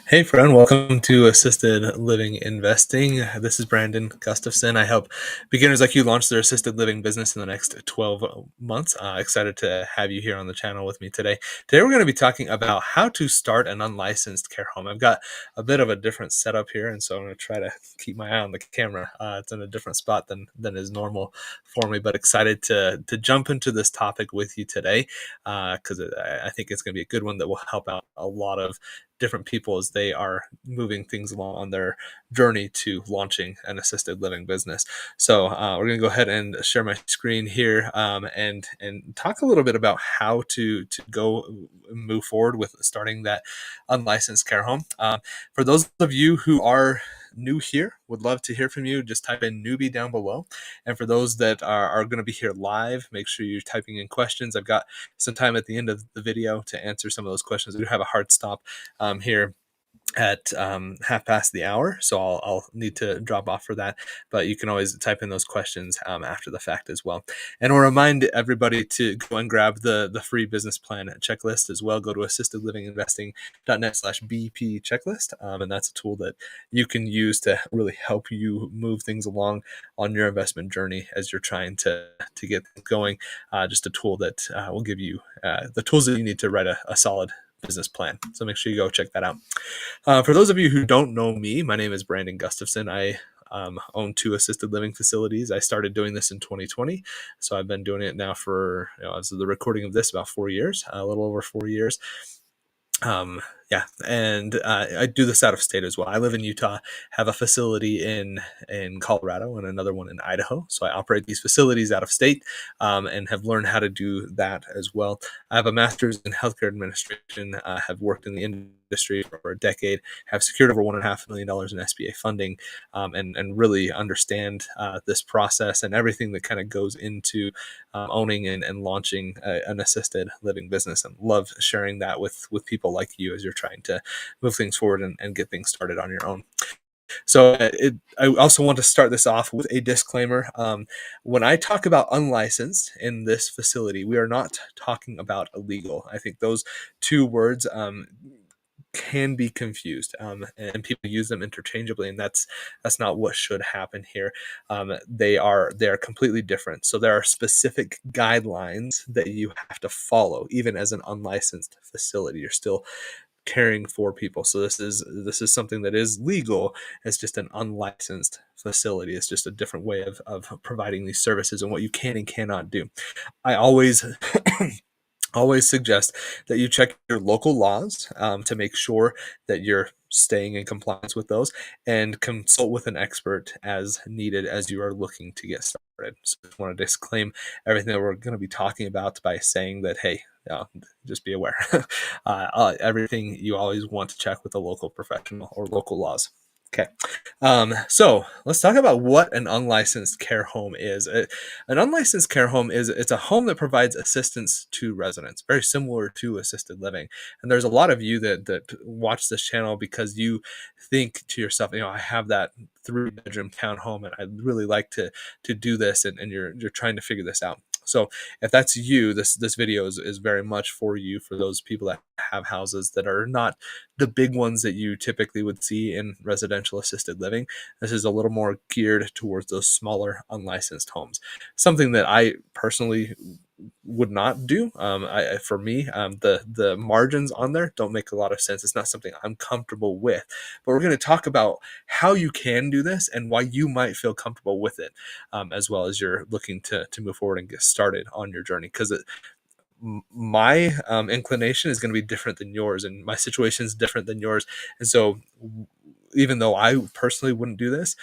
Hey, friend, welcome to Assisted Living Investing. This is Brandon Gustafson. I help beginners like you launch their assisted living business in the next 12 months. Excited to have you here on the channel with me today. Today, we're going to be talking about how to start an unlicensed care home. I've got a bit of a different setup here, and so I'm going to try to keep my eye on the camera. It's in a different spot than is normal for me, but excited to jump into this topic with you today because I think it's going to be a good one that will help out a lot of different people as they are moving things along on their journey to launching an assisted living business. So we're going to go ahead and share my screen here and talk a little bit about how to go move forward with starting that unlicensed care home. For those of you who are new here, would love to hear from you. Just type in newbie down below. And for those that are going to be here live, make sure you're typing in questions. I've got some time at the end of the video to answer some of those questions. We do have a hard stop here at half past the hour, so I'll need to drop off for that, but you can always type in those questions after the fact as well. And I'll remind everybody to go and grab the free business plan checklist as well. Go to assistedlivinginvesting.net/BP checklist, and that's a tool that you can use to really help you move things along on your investment journey as you're trying to get going. Just a tool that will give you the tools that you need to write a solid business plan. So make sure you go check that out. For those of you who don't know me, my name is Brandon Gustafson. I own 2 assisted living facilities. I started doing this in 2020, so I've been doing it now for, as of the recording of this, about 4 years, a little over 4 years. And I do this out of state as well. I live in Utah, have a facility in Colorado and another one in Idaho. So I operate these facilities out of state and have learned how to do that as well. I have a master's in healthcare administration, have worked in the industry for a decade, have secured over $1.5 million in SBA funding, and really understand this process and everything that kind of goes into owning and launching an assisted living business, and love sharing that with people like you as you're trying to move things forward and get things started on your own. So I also want to start this off with a disclaimer. When I talk about unlicensed in this facility, we are not talking about illegal. I think those two words can be confused, and people use them interchangeably, and that's not what should happen here. They are completely different. So there are specific guidelines that you have to follow, even as an unlicensed facility. You're still caring for people. So this is something that is legal. It's just an unlicensed facility. It's just a different way of providing these services and what you can and cannot do. I always always suggest that you check your local laws to make sure that you're staying in compliance with those, and consult with an expert as needed as you are looking to get started. So I just want to disclaim everything that we're going to be talking about by saying that, hey, just be aware. Everything you always want to check with a local professional or local laws. Okay, so let's talk about what an unlicensed care home is. An unlicensed care home it's a home that provides assistance to residents, very similar to assisted living. And there's a lot of you that watch this channel because you think to yourself, I have that 3-bedroom townhome and I'd really like to do this, and you're trying to figure this out. So if that's you, this video is very much for you, for those people that have houses that are not the big ones that you typically would see in residential assisted living. This is a little more geared towards those smaller unlicensed homes. Something that I personally would not do. For me, the margins on there don't make a lot of sense. It's not something I'm comfortable with. But we're going to talk about how you can do this and why you might feel comfortable with it, as well as you're looking to move forward and get started on your journey. Because my inclination is going to be different than yours, and my situation is different than yours. And so, even though I personally wouldn't do this,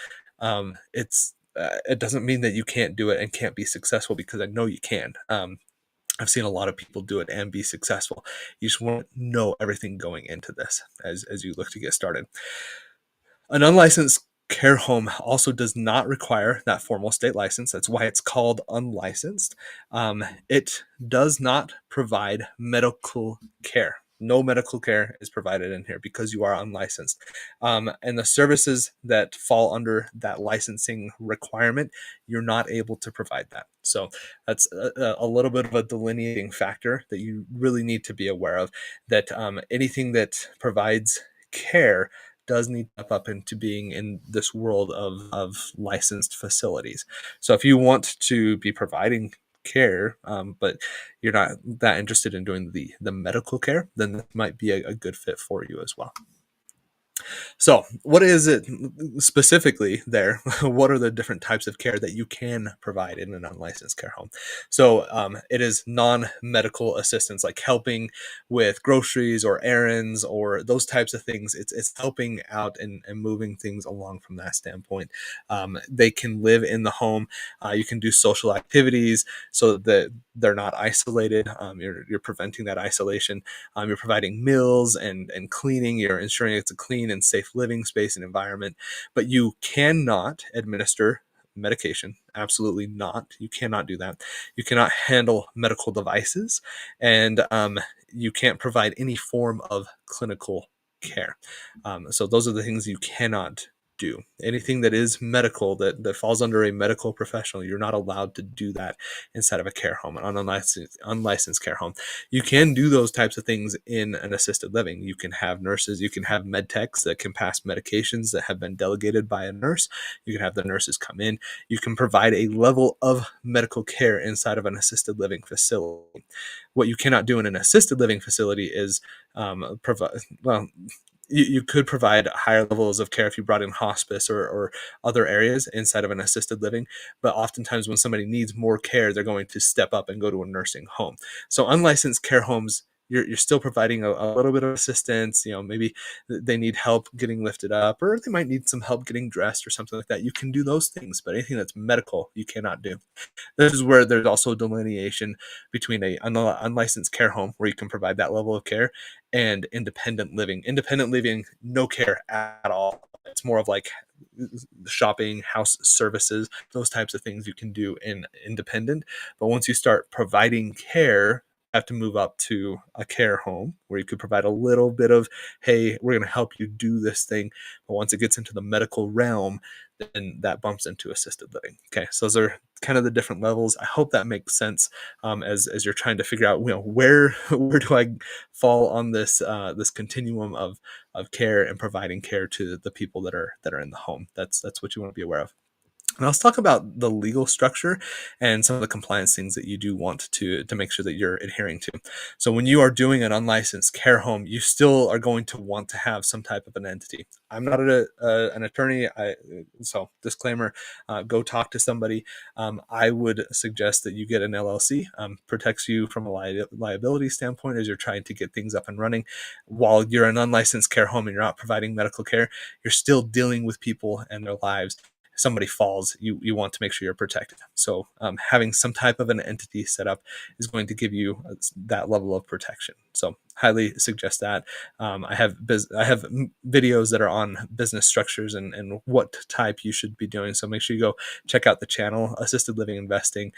it doesn't mean that you can't do it and can't be successful, because I know you can. I've seen a lot of people do it and be successful. You just want to know everything going into this as you look to get started. An unlicensed care home also does not require that formal state license. That's why it's called unlicensed. It does not provide medical care. No medical care is provided in here because you are unlicensed. And the services that fall under that licensing requirement, you're not able to provide that. So that's a little bit of a delineating factor that you really need to be aware of, that anything that provides care does need to step up into being in this world of licensed facilities. So if you want to be providing care, but you're not that interested in doing the medical care, then that might be a good fit for you as well. So, what is it specifically there? What are the different types of care that you can provide in an unlicensed care home? So, it is non medical assistance, like helping with groceries or errands or those types of things. It's helping out and moving things along from that standpoint. They can live in the home. You can do social activities so that they're not isolated. You're preventing that isolation. You're providing meals and cleaning. You're ensuring it's a clean and safe living space and environment. But you cannot administer medication. Absolutely not. You cannot do that. You cannot handle medical devices, and you can't provide any form of clinical care. So those are the things you cannot do. Anything that is medical, that falls under a medical professional, you're not allowed to do that inside of a care home, an unlicensed care home. You can do those types of things in an assisted living. You can have nurses, you can have med techs that can pass medications that have been delegated by a nurse. You can have the nurses come in. You can provide a level of medical care inside of an assisted living facility. What you cannot do in an assisted living facility is provide, well, you could provide higher levels of care if you brought in hospice or other areas inside of an assisted living. But oftentimes, when somebody needs more care, they're going to step up and go to a nursing home. So, unlicensed care homes, you're still providing a little bit of assistance. Maybe they need help getting lifted up, or they might need some help getting dressed or something like that. You can do those things, but anything that's medical, you cannot do. This is where there's also delineation between a unlicensed care home where you can provide that level of care and independent living. Independent living, no care at all. It's more of like shopping, house services, those types of things you can do in independent. But once you start providing care, you have to move up to a care home where you could provide a little bit of, hey, we're going to help you do this thing. But once it gets into the medical realm, then that bumps into assisted living. Okay, so those are kind of the different levels. I hope that makes sense as you're trying to figure out, where do I fall on this continuum of care and providing care to the people that are in the home. That's what you want to be aware of. Now let's talk about the legal structure and some of the compliance things that you do want to make sure that you're adhering to. So when you are doing an unlicensed care home, you still are going to want to have some type of an entity. I'm not an attorney, so disclaimer, go talk to somebody. I would suggest that you get an LLC. Protects you from a liability standpoint as you're trying to get things up and running. While you're an unlicensed care home and you're not providing medical care, you're still dealing with people and their lives. Somebody falls, you want to make sure you're protected. So having some type of an entity set up is going to give you that level of protection. So highly suggest that. I have videos that are on business structures and what type you should be doing. So make sure you go check out the channel, Assisted Living Investing.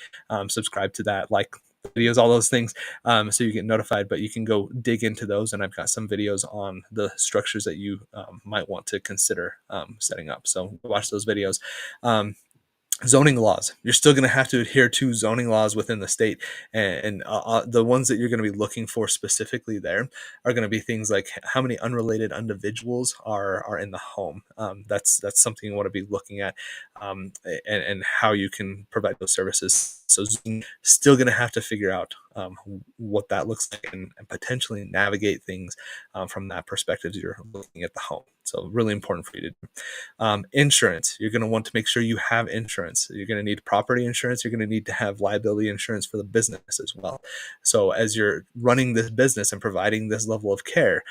Subscribe to that, like videos, all those things, so you get notified. But you can go dig into those, and I've got some videos on the structures that you might want to consider setting up. So watch those videos. Zoning laws. You're still going to have to adhere to zoning laws within the state, and the ones that you're going to be looking for specifically there are going to be things like how many unrelated individuals are in the home. That's something you want to be looking at, and how you can provide those services. So still going to have to figure out what that looks like, and potentially navigate things from that perspective as you're looking at the home. So really important for you to do. Insurance. You're going to want to make sure you have insurance. You're going to need property insurance. You're going to need to have liability insurance for the business as well. So as you're running this business and providing this level of care,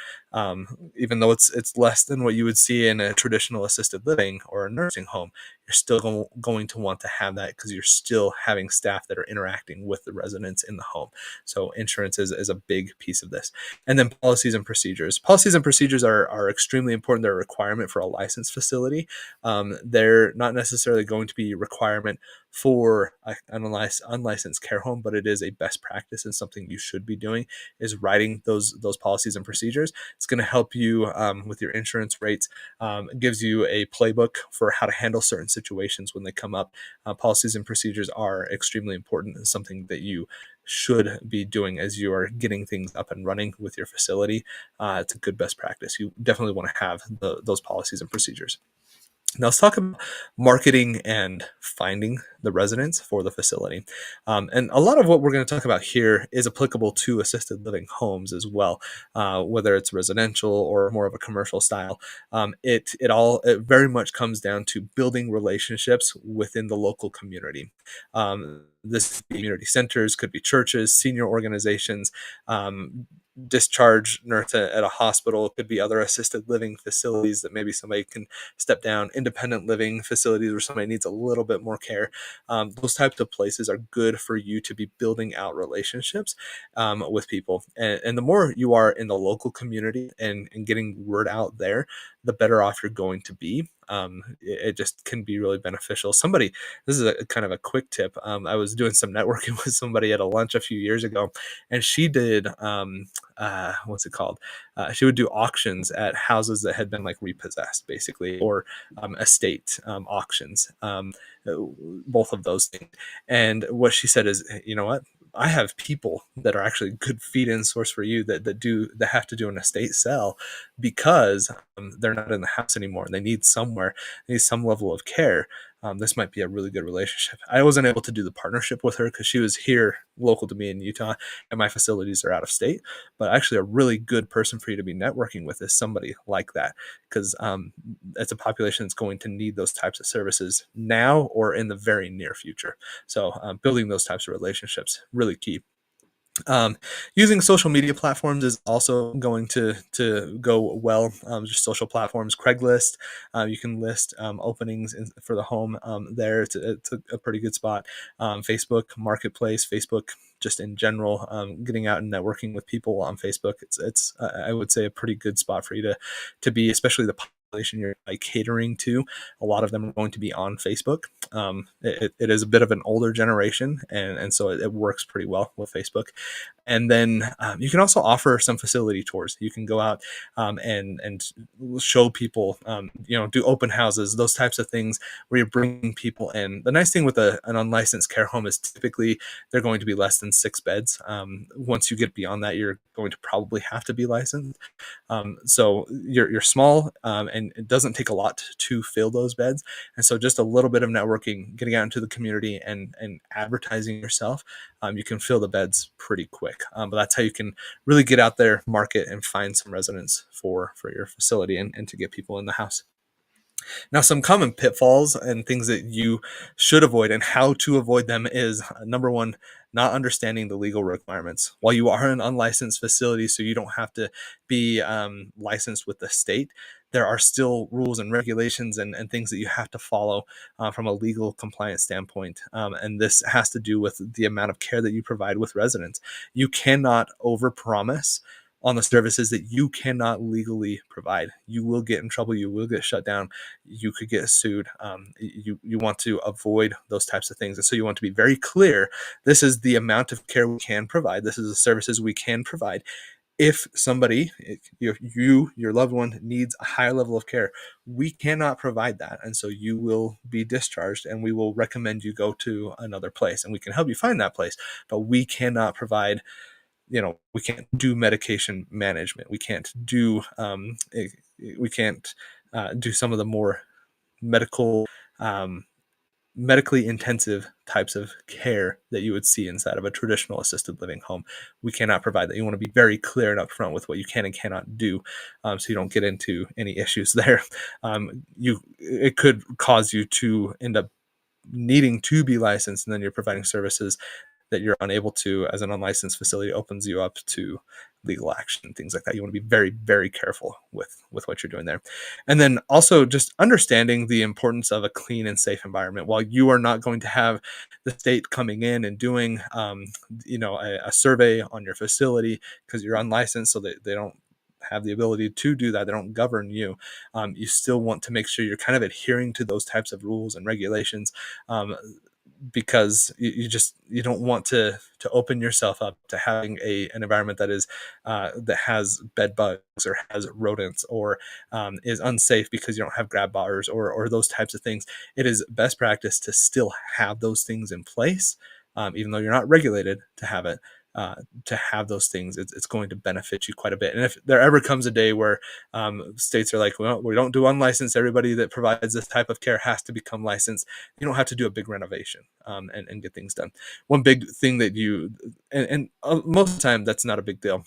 even though it's less than what you would see in a traditional assisted living or a nursing home, you're still going to want to have that because you're still having staff that are interacting with the residents in the home. So insurance is a big piece of this. And then policies and procedures. Policies and procedures are extremely important. They're a requirement for a licensed facility. They're not necessarily going to be a requirement for an unlicensed care home, but it is a best practice and something you should be doing, is writing those policies and procedures. It's going to help you with your insurance rates. It gives you a playbook for how to handle certain situations when they come up. Policies and procedures are extremely important and something that you should be doing as you are getting things up and running with your facility. It's a good best practice. You definitely want to have those policies and procedures. Now let's talk about marketing and finding the residents for the facility. And a lot of what we're going to talk about here is applicable to assisted living homes as well, whether it's residential or more of a commercial style. It very much comes down to building relationships within the local community. This could be community centers, could be churches, senior organizations, discharge nurse at a hospital, it could be other assisted living facilities that maybe somebody can step down, independent living facilities where somebody needs a little bit more care. Those types of places are good for you to be building out relationships with people. And the more you are in the local community and getting word out there, the better off you're going to be. It just can be really beneficial. This is a kind of a quick tip. I was doing some networking with somebody at a lunch a few years ago, and she did, what's it called? She would do auctions at houses that had been like repossessed, basically, or estate auctions, both of those things. And what she said is, you know what? I have people that are actually good feed-in source for you that have to do an estate sale because they're not in the house anymore and they need somewhere, they need some level of care. This might be a really good relationship. I wasn't able to do the partnership with her because she was here local to me in Utah and my facilities are out of state. But actually, a really good person for you to be networking with is somebody like that, because it's a population that's going to need those types of services now or in the very near future. So building those types of relationships really key. Um, Using social media platforms is also going to go well. Just social platforms, Craigslist. You can list openings for the home there. It's a pretty good spot. Facebook Marketplace, Facebook just in general, getting out and networking with people on Facebook. It's I would say a pretty good spot for you to be, especially the population you're like catering to. A lot of them are going to be on Facebook. It is a bit of an older generation, and so it works pretty well with Facebook. And then you can also offer some facility tours. You can go out and show people, do open houses, those types of things where you're bringing people in. The nice thing with an unlicensed care home is typically they're going to be less than 6 beds. Once you get beyond that, you're going to probably have to be licensed. So you're small, and it doesn't take a lot to fill those beds. And so just a little bit of networking, getting out into the community and advertising yourself, you can fill the beds pretty quick. But that's how you can really get out there, market, and find some residents for your facility and to get people in the house. Now, some common pitfalls and things that you should avoid and how to avoid them is number one, not understanding the legal requirements. While you are an unlicensed facility, so you don't have to be licensed with the state, there are still rules and regulations and things that you have to follow from a legal compliance standpoint. And this has to do with the amount of care that you provide with residents. You cannot overpromise on the services that you cannot legally provide. You will get in trouble. You will get shut down. You could get sued. You want to avoid those types of things. And so you want to be very clear. This is the amount of care we can provide. This is the services we can provide. If somebody, your loved one needs a higher level of care, we cannot provide that. And so you will be discharged and we will recommend you go to another place and we can help you find that place. But we cannot provide, we can't do medication management. We can't do do some of the more medical, medically intensive types of care that you would see inside of a traditional assisted living home. We cannot provide that. You want to be very clear and upfront with what you can and cannot do, so you don't get into any issues there. It could cause you to end up needing to be licensed, and then you're providing services that you're unable to as an unlicensed facility. Opens you up to legal action, things like that. You want to be very, very careful with what you're doing there. And then also just understanding the importance of a clean and safe environment. While you are not going to have the state coming in and doing a survey on your facility because you're unlicensed, so they don't have the ability to do that. They don't govern you. You still want to make sure you're kind of adhering to those types of rules and regulations, because you don't want to open yourself up to having an environment that is that has bed bugs or has rodents or is unsafe because you don't have grab bars or those types of things. It is best practice to still have those things in place, even though you're not regulated to have it. To have those things, it's going to benefit you quite a bit. And if there ever comes a day where states are like, well, we don't do unlicensed, everybody that provides this type of care has to become licensed, you don't have to do a big renovation and get things done. One big thing that most of the time, that's not a big deal.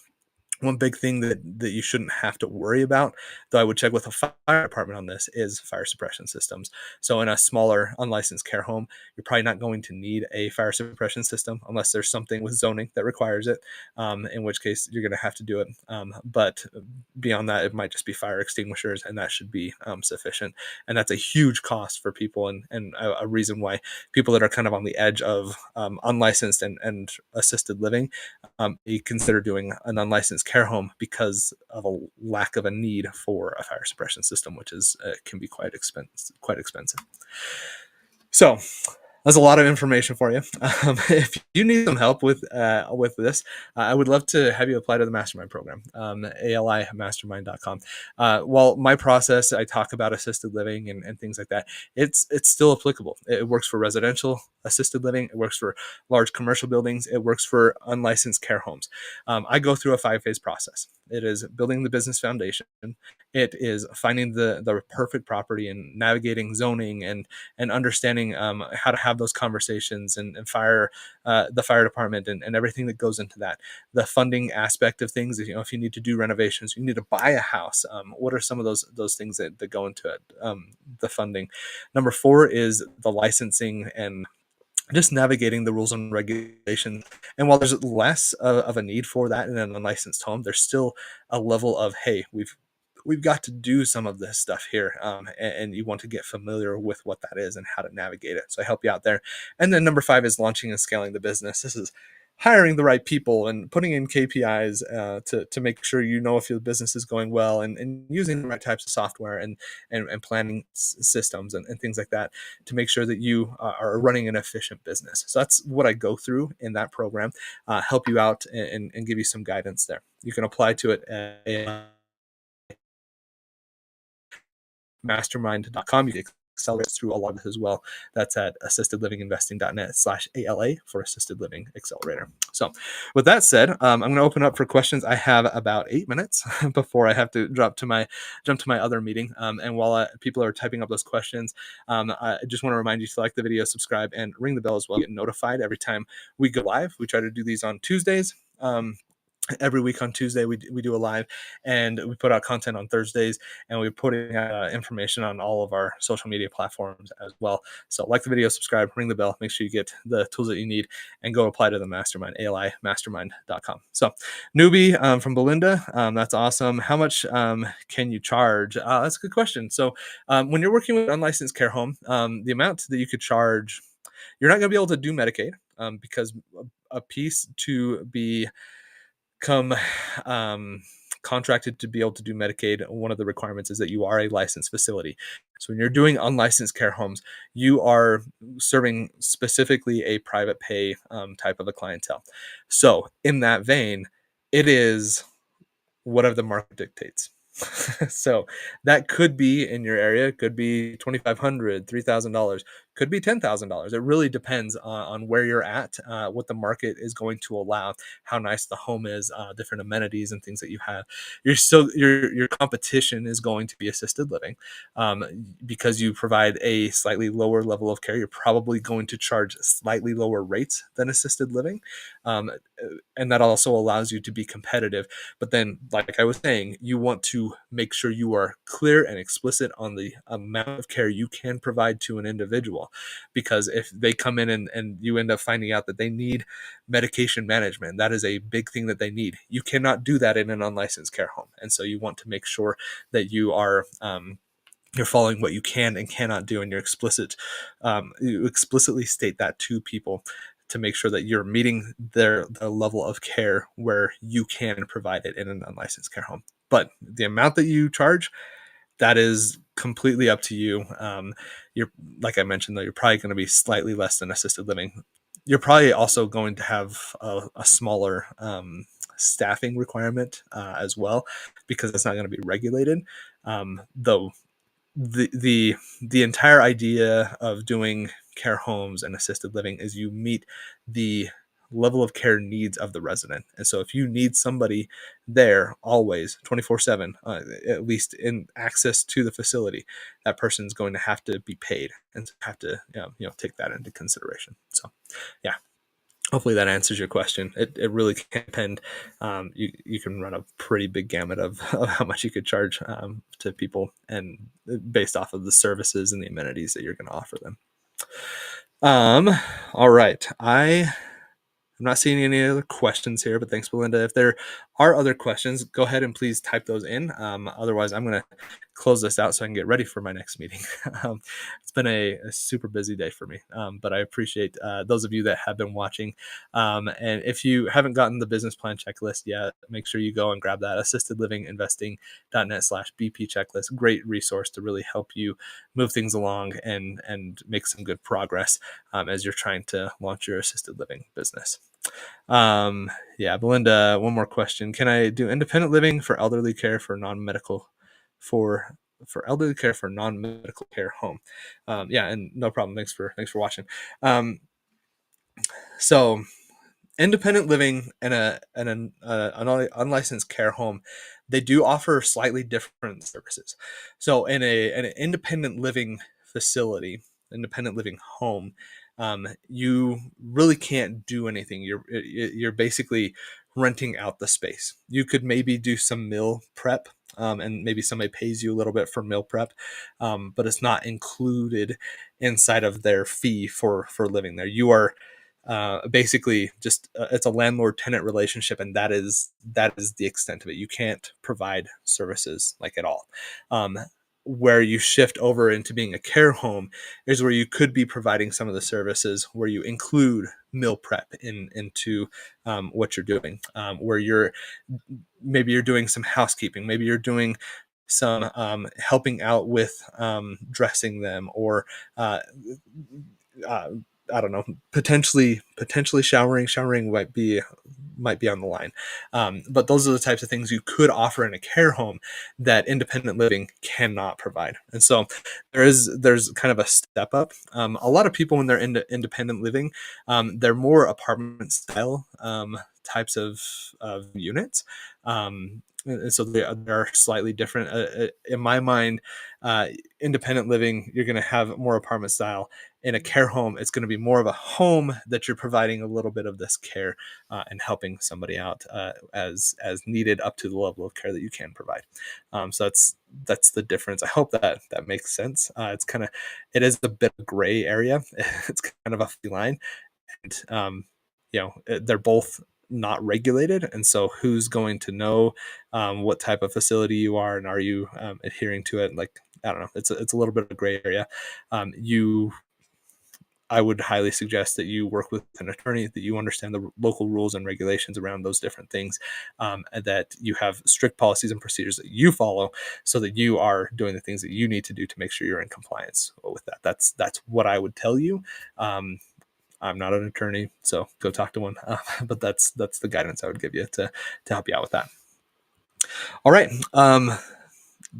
One big thing that you shouldn't have to worry about, though I would check with a fire department on this, is fire suppression systems. So in a smaller unlicensed care home, you're probably not going to need a fire suppression system unless there's something with zoning that requires it, in which case you're going to have to do it. But beyond that, it might just be fire extinguishers, and that should be sufficient. And that's a huge cost for people, and a reason why people that are kind of on the edge of unlicensed and assisted living, you consider doing an unlicensed care home because of a lack of a need for a fire suppression system, which is can be quite expensive. So that's a lot of information for you. If you need some help with this, I would love to have you apply to the mastermind program, alimastermind.com. While my process, I talk about assisted living and things like that, it's still applicable. It works for residential assisted living. It works for large commercial buildings. It works for unlicensed care homes. I go through a 5-phase process. It is building the business foundation. It is finding the perfect property and navigating zoning and understanding how to have those conversations and fire the fire department and everything that goes into that. The funding aspect of things, if you need to do renovations, you need to buy a house. What are some of those things that go into it? The funding. Number 4 is the licensing and just navigating the rules and regulations. And while there's less of a need for that in an unlicensed home, there's still a level of, hey, we've got to do some of this stuff here, and you want to get familiar with what that is and how to navigate it. So I help you out there. And then number 5 is launching and scaling the business. This is hiring the right people and putting in KPIs to make sure you know if your business is going well, and using the right types of software and planning systems and things like that to make sure that you are running an efficient business. So that's what I go through in that program, help you out and give you some guidance there. You can apply to it at mastermind.com. You can accelerate through a lot of this as well. That's at assistedlivinginvesting.net/ALA for Assisted Living Accelerator. So with that said, I'm going to open up for questions. I have about 8 minutes before I have to jump to my other meeting. And while people are typing up those questions, I just want to remind you to like the video, subscribe, and ring the bell as well. Get notified every time we go live. We try to do these on Tuesdays. Every week on Tuesday, we do a live, and we put out content on Thursdays, and we're putting out information on all of our social media platforms as well. So like the video, subscribe, ring the bell, make sure you get the tools that you need, and go apply to the mastermind, alimastermind.com. So newbie from Belinda, that's awesome. How much can you charge? That's a good question. So when you're working with an unlicensed care home, the amount that you could charge, you're not going to be able to do Medicaid because a piece to be come contracted to be able to do Medicaid, one of the requirements is that you are a licensed facility. So when you're doing unlicensed care homes, you are serving specifically a private pay type of a clientele. So in that vein, it is whatever the market dictates. So that could be in your area, could be $2,500, $3,000, could be $10,000. It really depends on where you're at, what the market is going to allow, how nice the home is, different amenities and things that you have. Your competition is going to be assisted living, because you provide a slightly lower level of care. You're probably going to charge slightly lower rates than assisted living, and that also allows you to be competitive. But then, like I was saying, you want to make sure you are clear and explicit on the amount of care you can provide to an individual. Because if they come in and you end up finding out that they need medication management, that is a big thing that they need. You cannot do that in an unlicensed care home. And so you want to make sure that you are you're following what you can and cannot do, and you explicitly state that to people to make sure that you're meeting their level of care where you can provide it in an unlicensed care home. But the amount that you charge, that is completely up to you. You're, like I mentioned, though, you're probably going to be slightly less than assisted living. You're probably also going to have a smaller staffing requirement as well, because it's not going to be regulated. Though the entire idea of doing care homes and assisted living is you meet the level of care needs of the resident. And so if you need somebody there always 24/7, at least in access to the facility, that person's going to have to be paid and have to take that into consideration. So yeah, hopefully that answers your question. It really can depend. You can run a pretty big gamut of how much you could charge to people, and based off of the services and the amenities that you're going to offer them. All right. I'm not seeing any other questions here, but thanks, Belinda. If there are other questions, go ahead and please type those in. Otherwise, I'm going to close this out so I can get ready for my next meeting. It's been a super busy day for me, but I appreciate those of you that have been watching. And if you haven't gotten the business plan checklist yet, make sure you go and grab that assistedlivinginvesting.net/BP checklist. Great resource to really help you move things along and make some good progress as you're trying to launch your assisted living business. Yeah, Belinda, one more question. Can I do independent living for elderly care for non-medical for elderly care for non-medical care home? Yeah, and no problem. Thanks for watching. So independent living and an unlicensed care home, they do offer slightly different services. So in an independent living facility, independent living home, you really can't do anything. You're basically renting out the space. You could maybe do some meal prep, and maybe somebody pays you a little bit for meal prep, but it's not included inside of their fee for living there. You are basically just it's a landlord tenant relationship, and that is the extent of it. You can't provide services like at all. Where you shift over into being a care home is where you could be providing some of the services, where you include meal prep into what you're doing, where maybe you're doing some housekeeping, maybe you're doing some helping out with dressing them, or I don't know, potentially showering. Showering might be on the line, but those are the types of things you could offer in a care home that independent living cannot provide. And so there's kind of a step up. A lot of people, when they're into independent living, they're more apartment style types of units. And so they are slightly different. In my mind, independent living, you're going to have more apartment style. In a care home, it's going to be more of a home that you're providing a little bit of this care and helping somebody out as needed, up to the level of care that you can provide. So that's the difference. I hope that makes sense. It is a bit of gray area. It's kind of a fine line, and they're both not regulated, and so who's going to know what type of facility you are, and are you adhering to it? Like, I don't know. It's a little bit of a gray area. I would highly suggest that you work with an attorney, that you understand the local rules and regulations around those different things, and that you have strict policies and procedures that you follow, so that you are doing the things that you need to do to make sure you're in compliance with that. That's what I would tell you. I'm not an attorney, so go talk to one. But that's the guidance I would give you to help you out with that. All right.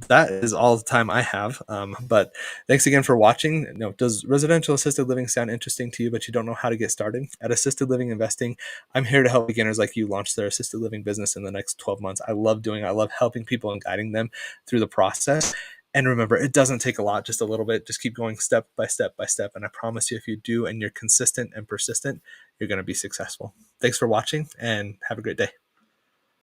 That is all the time I have. But thanks again for watching. Does residential assisted living sound interesting to you, but you don't know how to get started? At Assisted Living Investing, I'm here to help beginners like you launch their assisted living business in the next 12 months. I love helping people and guiding them through the process. And remember, it doesn't take a lot, just a little bit. Just keep going step by step by step. And I promise you, if you do and you're consistent and persistent, you're going to be successful. Thanks for watching, and have a great day.